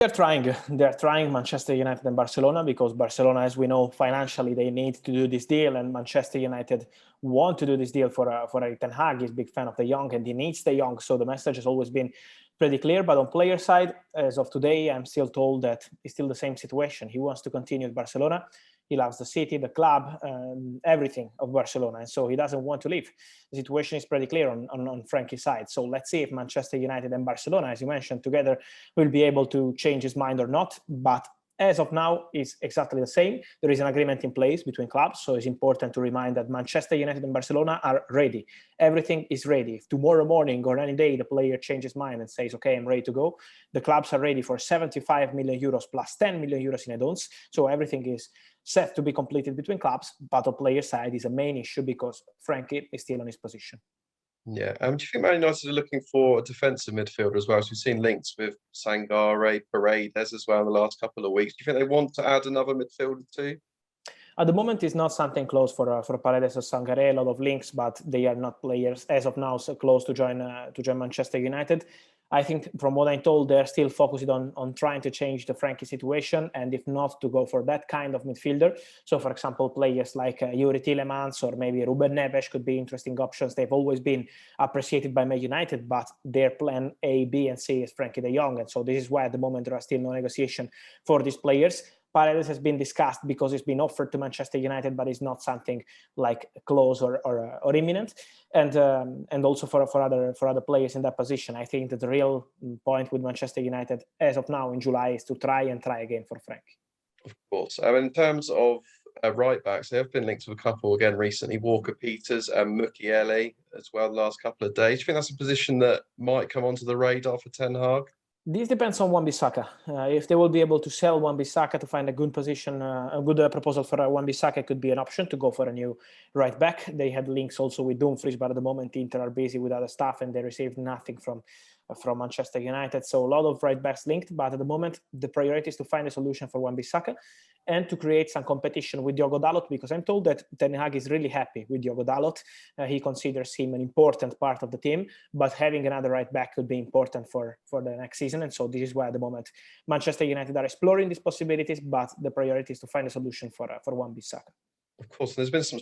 They're trying Manchester United and Barcelona, because Barcelona, as we know, financially they need to do this deal, and Manchester United want to do this deal for Erik ten Hag. He's a big fan of De Jong and he needs De Jong, so the message has always been pretty clear. But on player side, as of today, I'm still told that it's still the same situation. He wants to continue at Barcelona. He loves the city, the club, everything of Barcelona, and so he doesn't want to leave. The situation is pretty clear on Frenkie's side. So let's see if Manchester United and Barcelona, as you mentioned, together will be able to change his mind or not. But as of now, it's exactly the same. There is an agreement in place between clubs, so it's important to remind that Manchester United and Barcelona are ready. Everything is ready. If tomorrow morning or any day the player changes mind and says, okay, I'm ready to go, the clubs are ready for 75 million euros plus 10 million euros in add-ons. So everything is set to be completed between clubs, but on player side is a main issue because Frenkie is still on his position. Yeah. Do you think Man United are looking for a defensive midfielder as well? So we've seen links with Sangare, Paredes as well in the last couple of weeks. Do you think they want to add another midfielder too? At the moment, it's not something close for Paredes or Sangare. A lot of links, but they are not players as of now so close to join Manchester United. I think from what I'm told, they're still focused on trying to change the Frenkie situation, and if not, to go for that kind of midfielder. So, for example, players like Yuri Tielemans or maybe Ruben Neves could be interesting options. They've always been appreciated by Man United, but their plan A, B, and C is Frenkie De Jong, and so this is why at the moment there are still no negotiation for these players. Paredes has been discussed because it's been offered to Manchester United, but it's not something like close or imminent. And also for other players in that position, I think that the real point with Manchester United as of now in July is to try again for Frenkie. Of course. In terms of right backs, there have been linked to a couple again recently, Walker Peters and Mukiele as well the last couple of days. Do you think that's a position that might come onto the radar for Ten Hag? This depends on Wan-Bissaka. If they will be able to sell Wan-Bissaka to find a good position, a good proposal for Wan-Bissaka could be an option to go for a new right back. They had links also with Dumfries, but at the moment Inter are busy with other stuff and they received nothing from Manchester United. So a lot of right backs linked, but at the moment the priority is to find a solution for Wan-Bissaka and to create some competition with Diogo Dalot, because I'm told that Ten Hag is really happy with Diogo Dalot. He considers him an important part of the team, but having another right back could be important for the next season. And so this is why at the moment Manchester United are exploring these possibilities, but the priority is to find a solution for Wan-Bissaka. Of course, and there's been some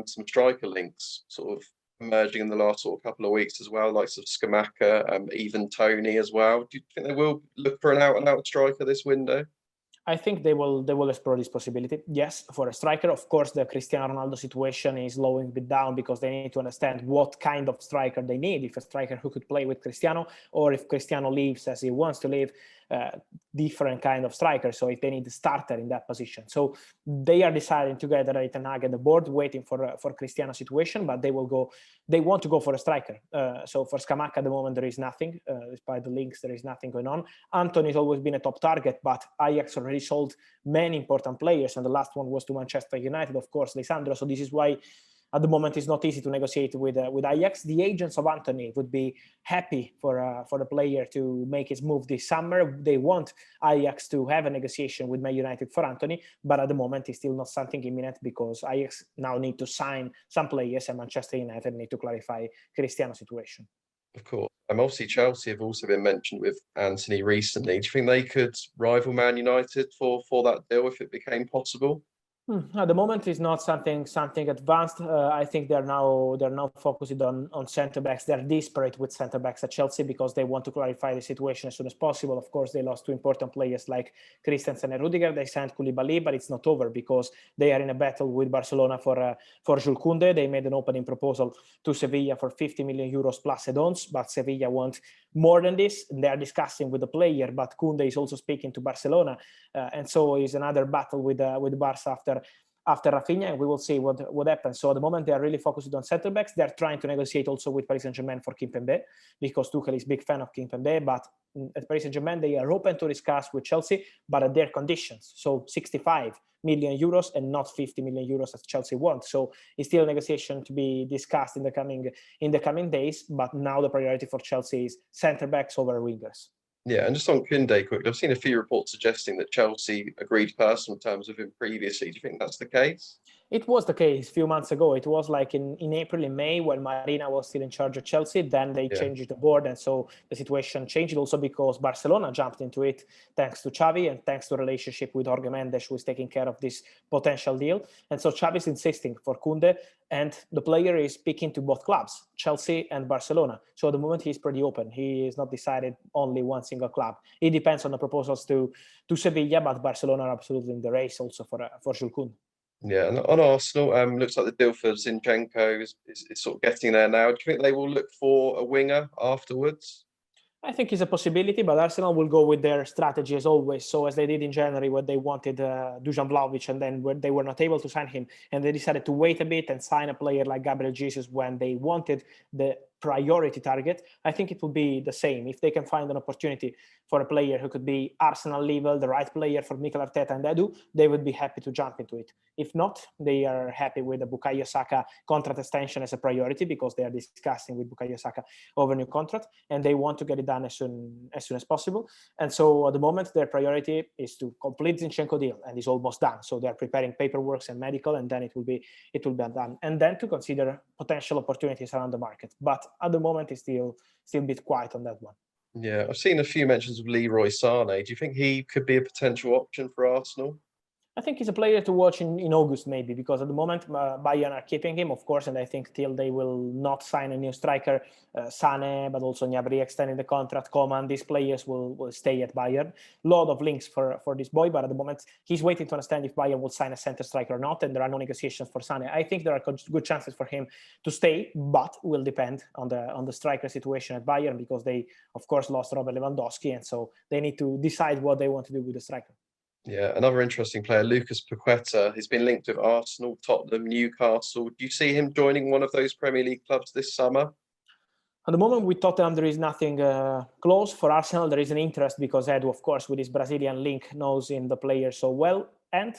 some striker links sort of emerging in the last couple of weeks as well, like sort of Scamacca, even Tony as well. Do you think they will look for an out-and-out striker this window? I think they will explore this possibility. Yes, for a striker, of course, the Cristiano Ronaldo situation is slowing a bit down because they need to understand what kind of striker they need. If a striker who could play with Cristiano, or if Cristiano leaves as he wants to leave, different kind of striker. So if they need a starter in that position, so they are deciding together, Ten Hag and the board, waiting for Cristiano situation, but they want to go for a striker. So for Scamacca at the moment there is nothing, despite the links, there is nothing going on. Antony has always been a top target, but Ajax already sold many important players, and the last one was to Manchester United, of course, Lisandro. So this is why at the moment it's not easy to negotiate with Ajax. The agents of Antony would be happy for the player to make his move this summer. They want Ajax to have a negotiation with Man United for Antony, but at the moment it's still not something imminent because Ajax now need to sign some players and Manchester United need to clarify Cristiano's situation. Of course. Obviously, Chelsea have also been mentioned with Antony recently. Do you think they could rival Man United for that deal if it became possible? At the moment, it's not something advanced. I think they're now focused on centre backs. They're desperate with centre backs at Chelsea because they want to clarify the situation as soon as possible. Of course, they lost two important players like Christensen and Rudiger. They signed Koulibaly, but it's not over because they are in a battle with Barcelona for Jules Kounde. They made an opening proposal to Sevilla for 50 million euros plus add-ons, but Sevilla want more than this. They are discussing with the player, but Kounde is also speaking to Barcelona, and so is another battle with Barca after Rafinha, and we will see what happens. So at the moment, they are really focused on centre backs. They are trying to negotiate also with Paris Saint-Germain for Kimpembe because Tuchel is a big fan of Kimpembe, but at Paris Saint-Germain, they are open to discuss with Chelsea, but at their conditions. So 65 million euros and not 50 million euros as Chelsea wants. So it's still a negotiation to be discussed in the coming days, but now the priority for Chelsea is centre backs over wingers. Yeah, and just on Kounde quickly, I've seen a few reports suggesting that Chelsea agreed personal terms with him previously. Do you think that's the case? It was the case a few months ago. It was like in April, in May, when Marina was still in charge of Chelsea. Then they changed the board, and so the situation changed also because Barcelona jumped into it thanks to Xavi and thanks to the relationship with Jorge Mendes, who is taking care of this potential deal. And so Xavi is insisting for Kounde, and the player is speaking to both clubs, Chelsea and Barcelona. So at the moment, he's pretty open. He is not decided only one single club. It depends on the proposals to Sevilla, but Barcelona are absolutely in the race also for Jules Kounde. Yeah, and on Arsenal, looks like the deal for Zinchenko is sort of getting there now. Do you think they will look for a winger afterwards? I think it's a possibility, but Arsenal will go with their strategy as always. So as they did in January when they wanted Dusan Vlahovic, and then when they were not able to sign him, and they decided to wait a bit and sign a player like Gabriel Jesus when they wanted the priority target. I think it will be the same. If they can find an opportunity for a player who could be Arsenal level, the right player for Mikel Arteta and Edu, they would be happy to jump into it. If not, they are happy with the Bukayo Saka contract extension as a priority because they are discussing with Bukayo Saka over a new contract, and they want to get it done as soon as possible. And so at the moment, their priority is to complete Zinchenko deal, and it's almost done. So they're preparing paperwork and medical, and then it will be done. And then to consider potential opportunities around the market. But at the moment, it's still a bit quiet on that one. Yeah, I've seen a few mentions of Leroy Sane. Do you think he could be a potential option for Arsenal? I think he's a player to watch in August, maybe, because at the moment, Bayern are keeping him, of course, and I think till they will not sign a new striker, Sane, but also Gnabry extending the contract, Coman, these players will stay at Bayern. Lot of links for this boy, but at the moment, he's waiting to understand if Bayern will sign a center striker or not, and there are no negotiations for Sane. I think there are good chances for him to stay, but will depend on the striker situation at Bayern, because they, of course, lost Robert Lewandowski, and so they need to decide what they want to do with the striker. Yeah, another interesting player, Lucas Paqueta. He's been linked with Arsenal, Tottenham, Newcastle. Do you see him joining one of those Premier League clubs this summer? At the moment, with Tottenham, there is nothing close. For Arsenal, there is an interest because Edu, of course, with his Brazilian link, knows him the player so well, and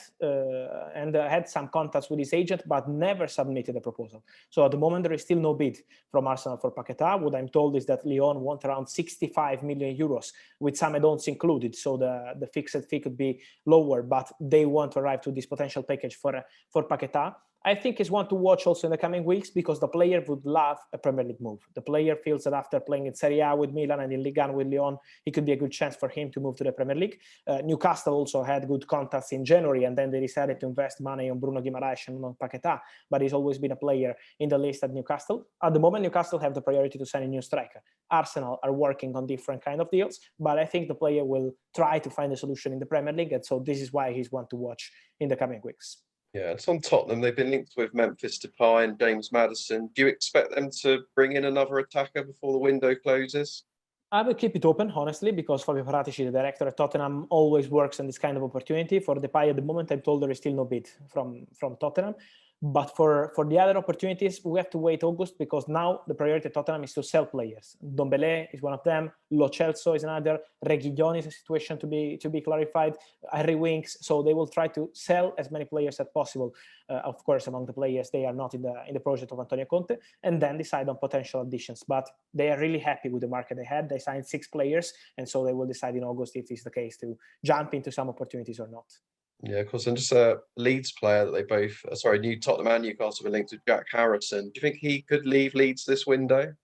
had some contacts with his agent, but never submitted a proposal. So at the moment, there is still no bid from Arsenal for Paqueta. What I'm told is that Lyon want around 65 million euros, with some add-ons included. So the fixed fee could be lower, but they want to arrive to this potential package for Paqueta. I think it's one to watch also in the coming weeks, because the player would love a Premier League move. The player feels that after playing in Serie A with Milan and in Ligue 1 with Lyon, it could be a good chance for him to move to the Premier League. Newcastle also had good contacts in January, and then they decided to invest money on Bruno Guimaraes and on Paqueta, but he's always been a player in the list at Newcastle. At the moment, Newcastle have the priority to sign a new striker. Arsenal are working on different kind of deals, but I think the player will try to find a solution in the Premier League, and so this is why he's one to watch in the coming weeks. Yeah, it's on Tottenham. They've been linked with Memphis Depay and James Maddison. Do you expect them to bring in another attacker before the window closes? I will keep it open, honestly, because Fabio Paratici, the director at Tottenham, always works on this kind of opportunity. For Depay, at the moment, I'm told there is still no bid from Tottenham. But for the other opportunities, we have to wait August, because now the priority at Tottenham is to sell players. Ndombele is one of them. Lo Celso is another. Reguilón is a situation to be clarified. Harry Winks. So they will try to sell as many players as possible. Of course, among the players, they are not in the project of Antonio Conte, and then decide on potential additions. But they are really happy with the market they had. They signed 6 players, and so they will decide in August if it's the case to jump into some opportunities or not. Yeah, of course. And just a Leeds player that they both, New Tottenham and Newcastle were linked to, Jack Harrison. Do you think he could leave Leeds this window?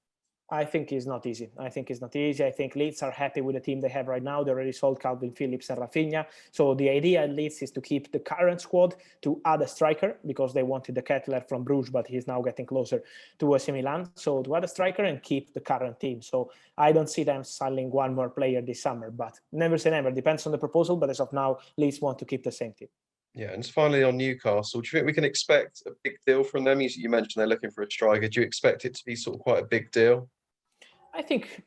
I think it's not easy. I think Leeds are happy with the team they have right now. They already sold Calvin Phillips and Rafinha. So the idea at Leeds is to keep the current squad, to add a striker, because they wanted the Kettler from Bruges, but he's now getting closer to AC Milan. So to add a striker and keep the current team. So I don't see them selling one more player this summer, but never say never. Depends on the proposal. But as of now, Leeds want to keep the same team. Yeah, and just finally on Newcastle, do you think we can expect a big deal from them? You mentioned they're looking for a striker. Do you expect it to be sort of quite a big deal? I think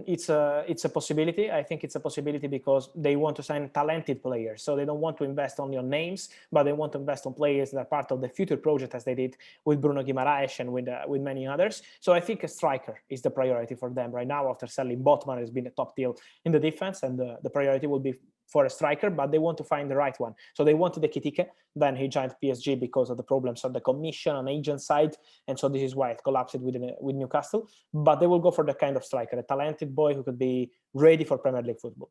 it's a possibility. I think it's a possibility because they want to sign talented players. So they don't want to invest only on names, but they want to invest on players that are part of the future project, as they did with Bruno Guimaraes and with many others. So I think a striker is the priority for them right now. After selling Botman, has been a top deal in the defense, and the priority will be for a striker, but they want to find the right one. So they wanted the Ekitike, then he joined PSG because of the problems on the commission on agent side, and so this is why it collapsed with Newcastle. But they will go for the kind of striker, a talented boy who could be ready for Premier League football.